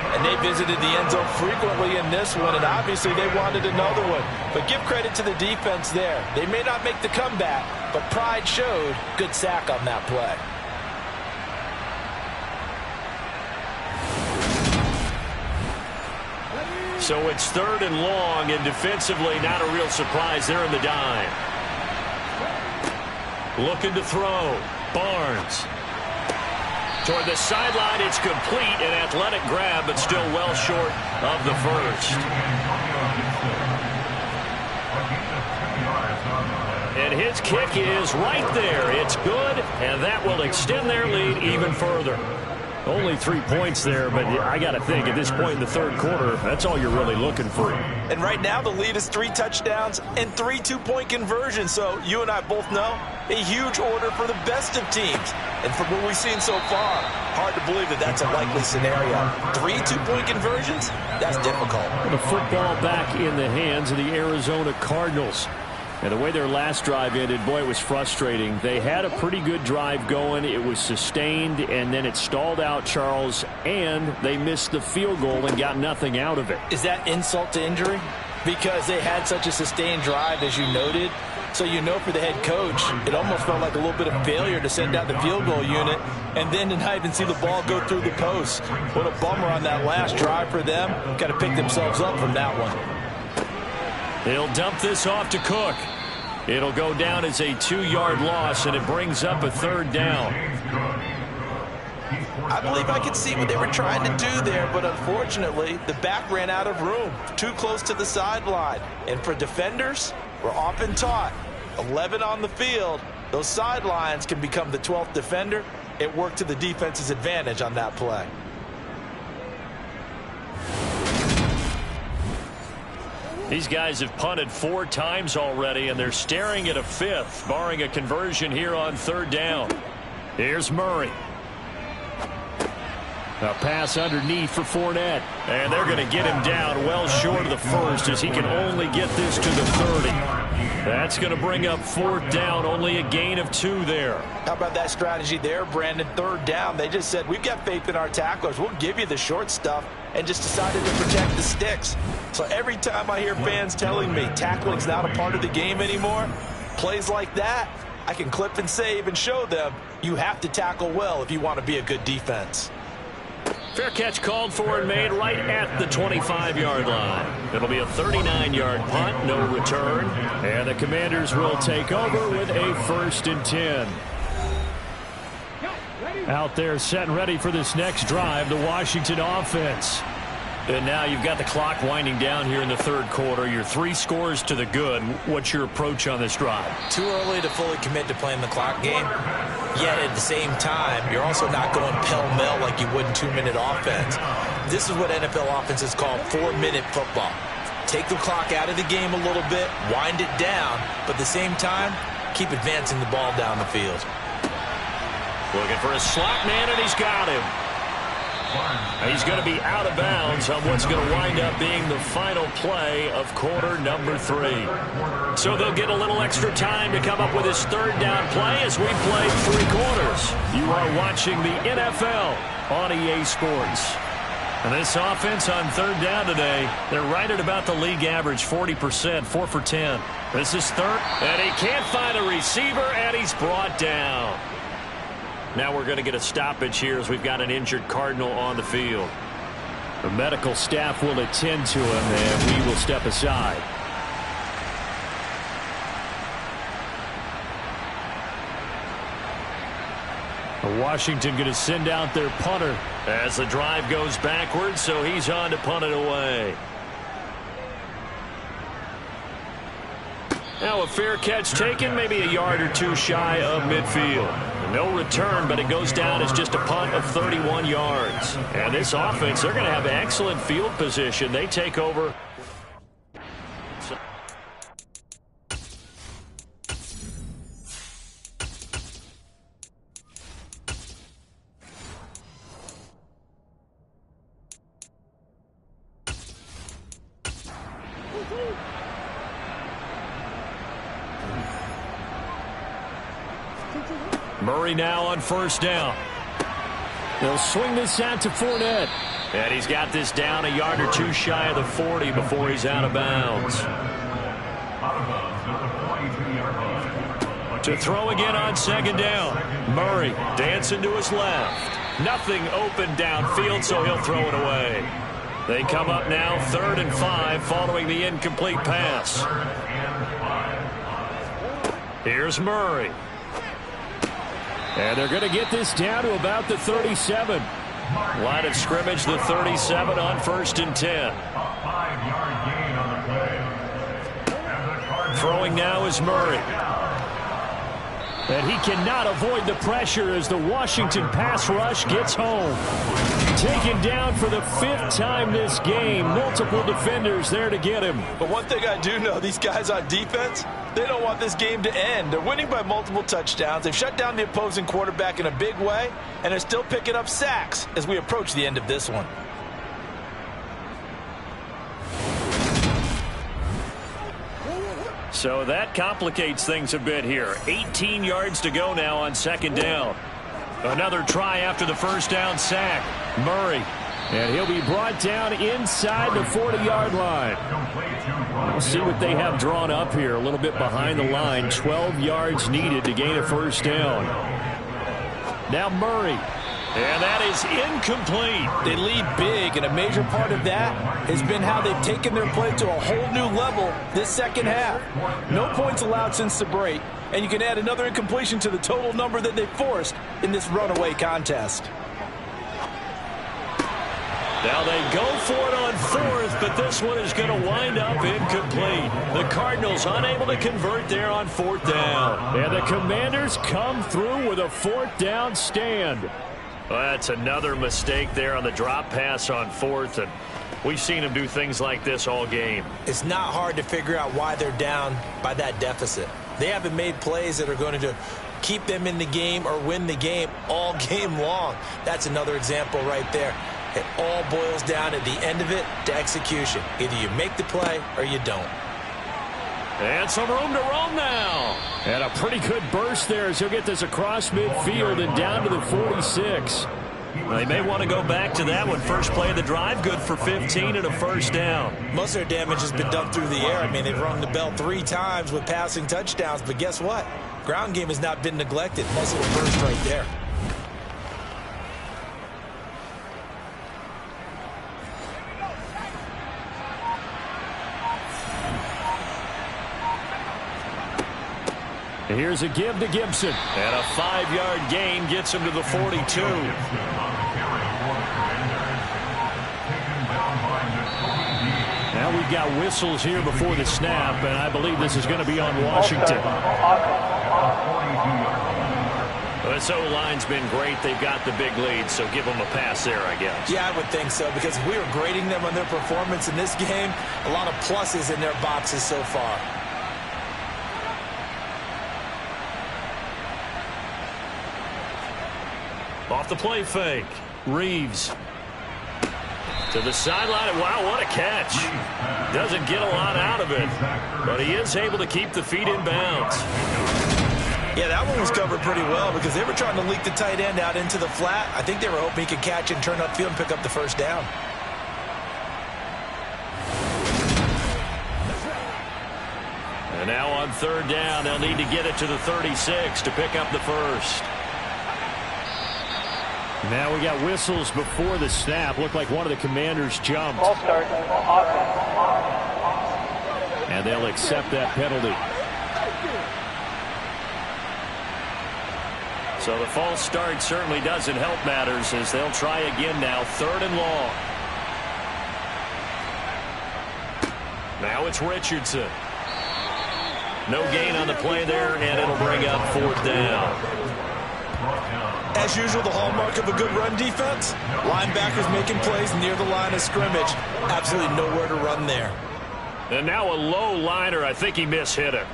And they visited the end zone frequently in this one, and obviously they wanted another one. But give credit to the defense there. They may not make the comeback, but pride showed. Good sack on that play. So it's 3rd and long, and defensively not a real surprise. They're in the dime. Looking to throw. Barnes. Toward the sideline, it's complete. An athletic grab, but still well short of the 1st. And his kick is right there. It's good, and that will extend their lead even further. Only 3 points there, but I got to think at this point in the 3rd quarter, that's all you're really looking for. And right now the lead is 3 touchdowns and 3 two-point conversions. So you and I both know a huge order for the best of teams. And from what we've seen so far, hard to believe that that's a likely scenario. 3 two-point conversions? That's difficult. The football back in the hands of the Arizona Cardinals. And the way their last drive ended, boy, it was frustrating. They had a pretty good drive going. It was sustained, and then it stalled out, Charles, and they missed the field goal and got nothing out of it. Is that insult to injury? Because they had such a sustained drive, as you noted. So you know for the head coach, it almost felt like a little bit of failure to send out the field goal unit and then to not even see the ball go through the post. What a bummer on that last drive for them. Got to pick themselves up from that one. He'll dump this off to Cook. It'll go down as a 2-yard loss, and it brings up a 3rd down. I believe I could see what they were trying to do there, but unfortunately, the back ran out of room, too close to the sideline. And for defenders, we're often taught, 11 on the field, those sidelines can become the 12th defender. It worked to the defense's advantage on that play. These guys have punted 4 times already, and they're staring at a 5th, barring a conversion here on 3rd down. Here's Murray. A pass underneath for Fournette. And they're going to get him down well short of the 1st as he can only get this to the 30. That's going to bring up 4th down, only a gain of 2 there. How about that strategy there, Brandon? 3rd down. They just said, we've got faith in our tacklers. We'll give you the short stuff, and just decided to protect the sticks. So every time I hear fans telling me tackling's not a part of the game anymore, plays like that, I can clip and save and show them you have to tackle well if you want to be a good defense. Fair catch called for and made right at the 25-yard line. It'll be a 39-yard punt, no return. And the Commanders will take over with a 1st and 10. Out there set and ready for this next drive, the Washington offense. And now you've got the clock winding down here in the 3rd quarter. You're 3 scores to the good. What's your approach on this drive? Too early to fully commit to playing the clock game. Yet at the same time, you're also not going pell-mell like you would in 2-minute offense. This is what NFL offenses call 4-minute football. Take the clock out of the game a little bit, wind it down, but at the same time, keep advancing the ball down the field. Looking for a slot man, and he's got him. He's going to be out of bounds on what's going to wind up being the final play of quarter number 3. So they'll get a little extra time to come up with his 3rd down play as we play 3 quarters. You are watching the NFL on EA Sports. And this offense on 3rd down today, they're right at about the league average, 40%, 4 for 10. This is 3rd, and he can't find a receiver, and he's brought down. Now we're going to get a stoppage here as we've got an injured Cardinal on the field. The medical staff will attend to him, and we will step aside. Washington going to send out their punter as the drive goes backwards, so he's on to punt it away. Now a fair catch taken, maybe a yard or 2 shy of midfield. No return, but it goes down as just a punt of 31 yards. And this offense, they're going to have excellent field position. They take over. Murray now on 1st down. They'll swing this out to Fournette. And he's got this down a yard or 2 shy of the 40 before he's out of bounds. To throw again on 2nd down. Murray dancing to his left. Nothing open downfield, so he'll throw it away. They come up now 3rd and 5 following the incomplete pass. Here's Murray. And they're going to get this down to about the 37. Line of scrimmage, the 37 on 1st and 10. Throwing now is Murray. And he cannot avoid the pressure as the Washington pass rush gets home. Taken down for the 5th time this game. Multiple defenders there to get him. But one thing I do know, these guys on defense, they don't want this game to end. They're winning by multiple touchdowns. They've shut down the opposing quarterback in a big way, and they're still picking up sacks as we approach the end of this one. So that complicates things a bit here. 18 yards to go now on second down. Another try after the first down sack. Murray. And he'll be brought down inside the 40-yard line. We'll see what they have drawn up here. A little bit behind the line. 12 yards needed to gain a first down. Now Murray. And that is incomplete. They lead big, and a major part of that has been how they've taken their play to a whole new level this second half. No points allowed since the break, and you can add another incompletion to the total number that they forced in this runaway contest. Now they go for it on fourth, but this one is going to wind up incomplete. The Cardinals unable to convert there on fourth down. And the Commanders come through with a fourth down stand. Well, that's another mistake there on the drop pass on fourth, and we've seen them do things like this all game. It's not hard to figure out why they're down by that deficit. They haven't made plays that are going to keep them in the game or win the game all game long. That's another example right there. It all boils down at the end of it to execution. Either you make the play or you don't. And some room to roam now. And a pretty good burst there as he'll get this across midfield and down to the 46. They may want to go back to that one. First play of the drive, good for 15 and a first down. Most of their damage has been done through the air. I mean, they've rung the bell 3 times with passing touchdowns. But guess what? Ground game has not been neglected. Nice little burst right there. Here's a give to Gibson. And a 5-yard gain gets him to the 42. Now we've got whistles here before the snap, and I believe this is going to be on Washington. This O-line's been great. They've got the big lead, so give them a pass there, I guess. Yeah, I would think so, because if we were grading them on their performance in this game, a lot of pluses in their boxes so far. Off the play fake. Reeves to the sideline. Wow, what a catch. Doesn't get a lot out of it, but he is able to keep the feet in bounds. Yeah, that one was covered pretty well because they were trying to leak the tight end out into the flat. I think they were hoping he could catch and turn upfield and pick up the first down. And now on third down, they'll need to get it to the 36 to pick up the first. Now we got whistles before the snap. Looked like one of the Commanders jumped. Ball start, offense. And they'll accept that penalty. So the false start certainly doesn't help matters as they'll try again now. Third and long. Now it's Richardson. No gain on the play there, and it'll bring up fourth down. As usual, the hallmark of a good run defense, linebackers making plays near the line of scrimmage. Absolutely nowhere to run there. And now a low liner. I think he mishit it.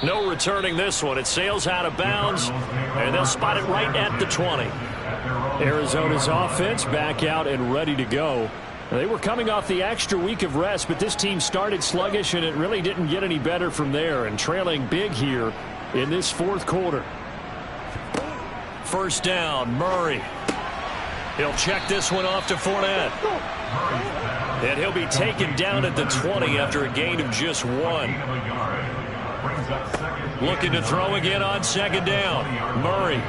No returning this one. It sails out of bounds, and they'll spot it right at the 20. Arizona's offense back out and ready to go. They were coming off the extra week of rest, but this team started sluggish, and it really didn't get any better from there, and trailing big here in this fourth quarter. First down, Murray. He'll check this one off to Fournette. And he'll be taken down at the 20 after a gain of just 1. Looking to throw again on second down. Murray.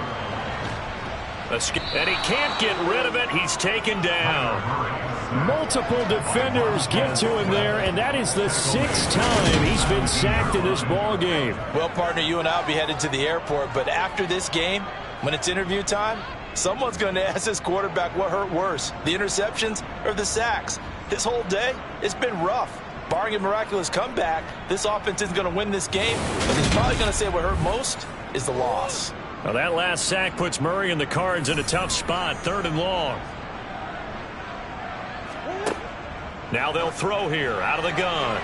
And he can't get rid of it. He's taken down. Multiple defenders get to him there, and that is the 6th time he's been sacked in this ball game. Well, partner, you and I will be headed to the airport, but after this game, when it's interview time, someone's going to ask this quarterback what hurt worse, the interceptions or the sacks. His whole day, it's been rough. Barring a miraculous comeback, this offense isn't going to win this game, but he's probably going to say what hurt most is the loss. Well, that last sack puts Murray and the Cards in a tough spot, third and long. Now they'll throw here out of the gun.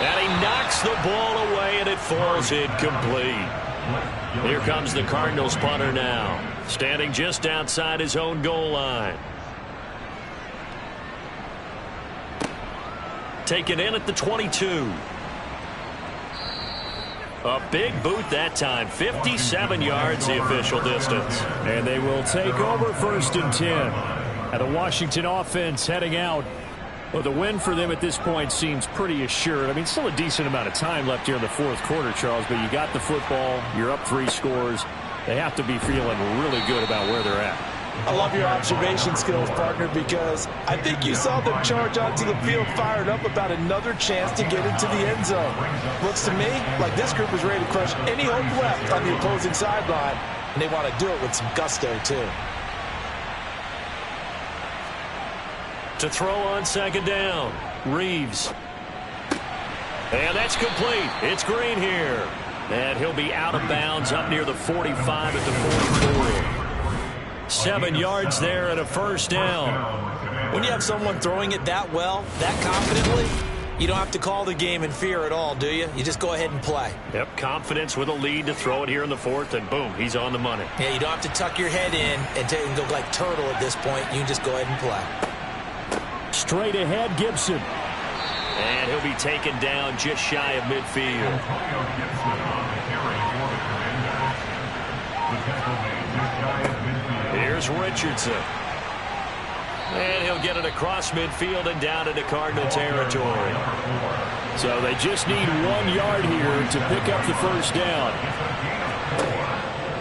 And he knocks the ball away, and it falls incomplete. Here comes the Cardinals punter now, standing just outside his own goal line. Taken in at the 22. A big boot that time. 57 yards the official distance. And they will take over 1st and 10. And the Washington offense heading out. Well, the win for them at this point seems pretty assured. I mean, still a decent amount of time left here in the 4th quarter, Charles, but you got the football. You're up 3 scores. They have to be feeling really good about where they're at. I love your observation skills, partner, because I think you saw them charge onto the field fired up about another chance to get into the end zone. Looks to me like this group is ready to crush any hope left on the opposing sideline, and they want to do it with some gusto, too. To throw on 2nd down, Reeves. And that's complete. It's Green here. And he'll be out of bounds up near the 45 at the 44. 7 yards there and a 1st down. When you have someone throwing it that well, that confidently, you don't have to call the game in fear at all, do you? You just go ahead and play. Yep, confidence with a lead to throw it here in the 4th, and boom, he's on the money. Yeah, you don't have to tuck your head in and go like turtle at this point. You can just go ahead and play. Straight ahead, Gibson. And he'll be taken down just shy of midfield. Here's Richardson. And he'll get it across midfield and down into Cardinal territory. So they just need 1 yard here to pick up the 1st down.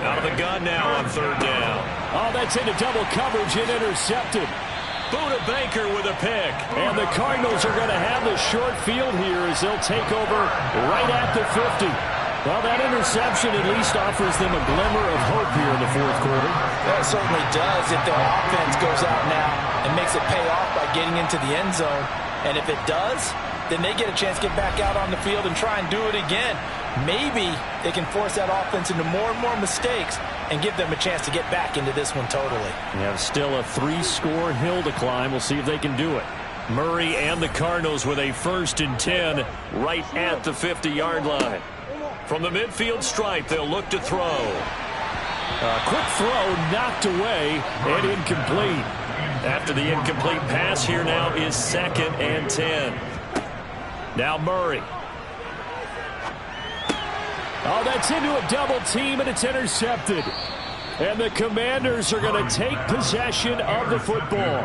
Out of the gun now on 3rd down. Oh, that's into double coverage and intercepted. Buda Baker with a pick. And the Cardinals are going to have the short field here as they'll take over right at the 50. Well, that interception at least offers them a glimmer of hope here in the 4th quarter. That certainly does if their offense goes out now and makes it pay off by getting into the end zone. And if it does, then they get a chance to get back out on the field and try and do it again. Maybe they can force that offense into more and more mistakes and give them a chance to get back into this one totally. They have still a 3-score hill to climb. We'll see if they can do it. Murray and the Cardinals with a 1st and 10 right at the 50-yard line. From the midfield stripe, they'll look to throw. A quick throw knocked away and incomplete. After the incomplete pass, here now is 2nd and 10. Now Murray. Oh, that's into a double team, and it's intercepted. And the Commanders are going to take possession of the football.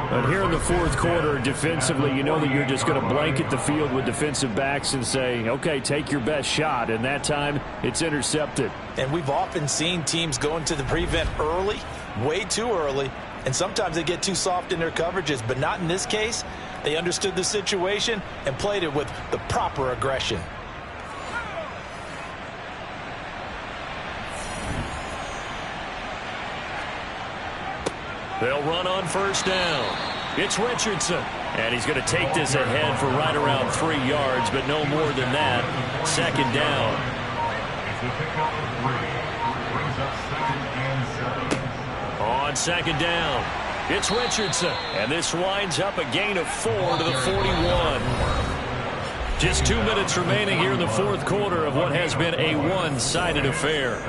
But here in the 4th quarter, defensively, you know that you're just going to blanket the field with defensive backs and say, okay, take your best shot. And that time, it's intercepted. And we've often seen teams go into the prevent early, way too early, and sometimes they get too soft in their coverages, but not in this case. They understood the situation and played it with the proper aggression. They'll run on 1st down. It's Richardson. And he's going to take this ahead for right around 3 yards, but no more than that. 2nd down. On 2nd down, it's Richardson. And this winds up a gain of 4 to the 41. Just 2 minutes remaining here in the 4th quarter of what has been a one-sided affair.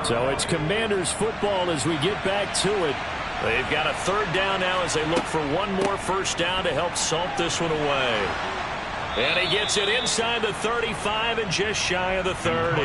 So it's Commanders football as we get back to it. They've got a 3rd down now as they look for one more 1st down to help salt this one away. And he gets it inside the 35 and just shy of the 30.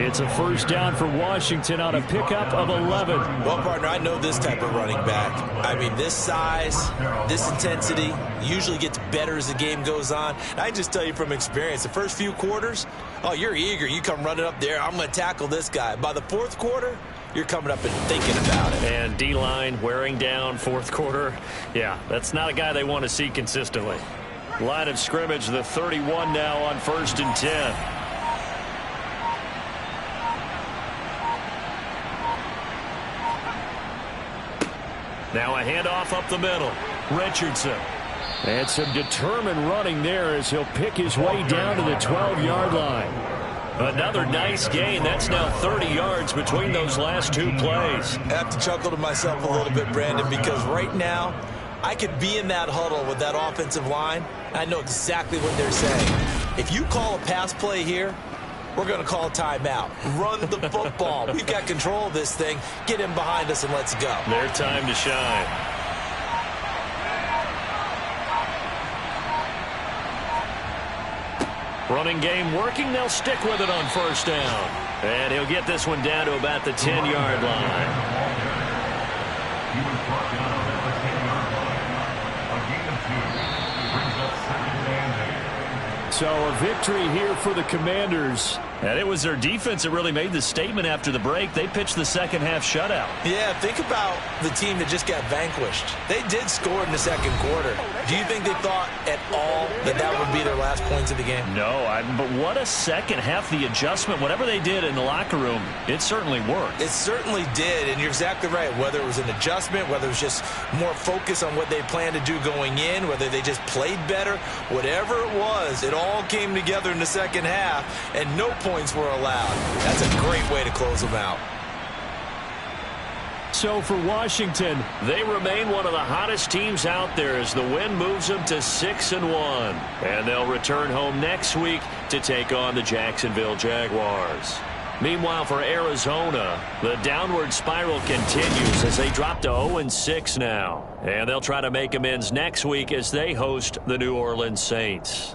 It's a 1st down for Washington on a pickup of 11. Well, partner, I know this type of running back. I mean, this size, this intensity usually gets better as the game goes on. And I just tell you from experience, the first few quarters, oh, you're eager. You come running up there. I'm going to tackle this guy. By the 4th quarter, you're coming up and thinking about it. And D-line wearing down 4th quarter. Yeah, that's not a guy they want to see consistently. Line of scrimmage, the 31 now on 1st and 10. Now a handoff up the middle. Richardson. And some determined running there as he'll pick his way down to the 12-yard line. Another nice gain. That's now 30 yards between those last 2 plays. I have to chuckle to myself a little bit, Brandon, because right now I could be in that huddle with that offensive line. I know exactly what they're saying. If you call a pass play here, we're going to call a timeout. Run the football. We've got control of this thing. Get him behind us and let's go. Their time to shine. Running game working. They'll stick with it on first down. And he'll get this one down to about the 10-yard line. He was brought down at the 10-yard line. A gain of 2 brings up second and 8. So a victory here for the Commanders. And it was their defense that really made the statement after the break. They pitched the second-half shutout. Yeah, think about the team that just got vanquished. They did score in the second quarter. Do you think they thought at all that that would be their last points of the game? No, but what a second half. The adjustment, whatever they did in the locker room, it certainly worked. It certainly did, and you're exactly right. Whether it was an adjustment, whether it was just more focus on what they planned to do going in, whether they just played better, whatever it was, it all came together in the second half, and no points were allowed. That's a great way to close them out. So for Washington, They remain one of the hottest teams out there as the win moves them to 6-1. And they'll return home next week to take on the Jacksonville Jaguars. Meanwhile, for Arizona, the downward spiral continues as they drop to 0-6 now. And they'll try to make amends next week as they host the New Orleans Saints.